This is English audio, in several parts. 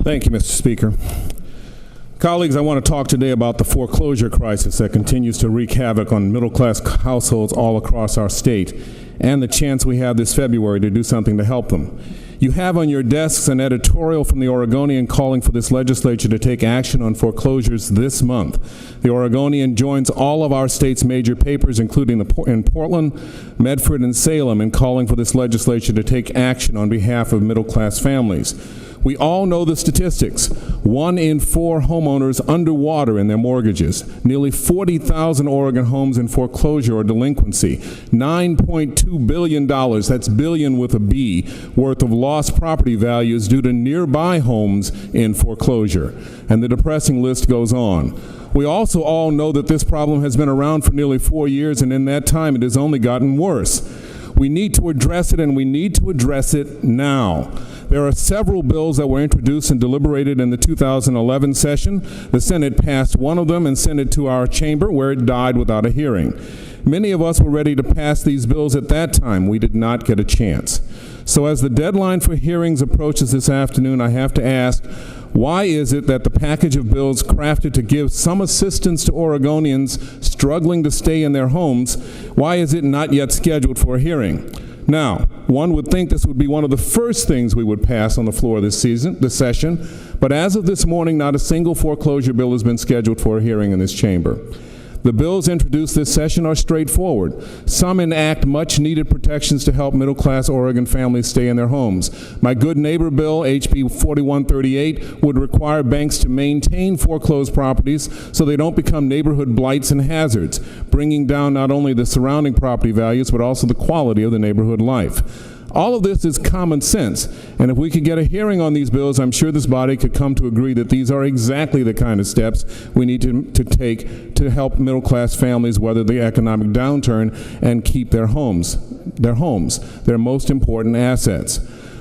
Thank you, Mr. Speaker. Colleagues, I want to talk today about the foreclosure crisis that continues to wreak havoc on middle-class households all across our state, and the chance we have this February to do something to help them. You have on your desks an editorial from the Oregonian calling for this legislature to take action on foreclosures this month. The Oregonian joins all of our state's major papers, including in Portland, Medford, and Salem, in calling for this legislature to take action on behalf of middle-class families. We all know the statistics. 1 in 4 homeowners underwater in their mortgages. Nearly 40,000 Oregon homes in foreclosure or delinquency. $9.2 billion, that's billion with a B, worth of lost property values due to nearby homes in foreclosure. And the depressing list goes on. We also all know that this problem has been around for nearly 4 years, and in that time it has only gotten worse. We need to address it, and we need to address it now. There are several bills that were introduced and deliberated in the 2011 session. The Senate passed one of them and sent it to our chamber, where it died without a hearing. Many of us were ready to pass these bills at that time. We did not get a chance. So as the deadline for hearings approaches this afternoon, I have to ask, why is it that the package of bills crafted to give some assistance to Oregonians struggling to stay in their homes, why is it not yet scheduled for a hearing? Now, one would think this would be one of the first things we would pass on the floor this session, but as of this morning, not a single foreclosure bill has been scheduled for a hearing in this chamber. The bills introduced this session are straightforward. Some enact much-needed protections to help middle-class Oregon families stay in their homes. My good neighbor bill, HB 4138, would require banks to maintain foreclosed properties so they don't become neighborhood blights and hazards, bringing down not only the surrounding property values but also the quality of the neighborhood life. All of this is common sense, and if we could get a hearing on these bills, I'm sure this body could come to agree that these are exactly the kind of steps we need to take to help middle-class families weather the economic downturn and keep their homes, their most important assets.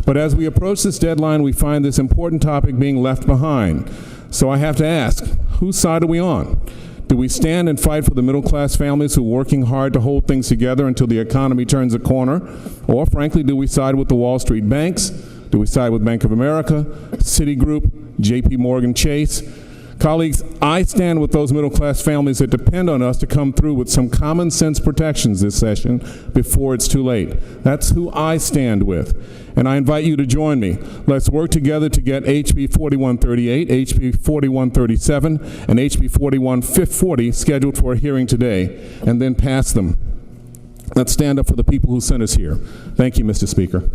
But as we approach this deadline, we find this important topic being left behind. So I have to ask, whose side are we on? Do we stand and fight for the middle-class families who are working hard to hold things together until the economy turns a corner? Or, frankly, do we side with the Wall Street banks? Do we side with Bank of America, Citigroup, JP Morgan Chase? Colleagues, I stand with those middle-class families that depend on us to come through with some common-sense protections this session before it's too late. That's who I stand with. And I invite you to join me. Let's work together to get HB 4138, HB 4137, and HB 4140 scheduled for a hearing today, and then pass them. Let's stand up for the people who sent us here. Thank you, Mr. Speaker.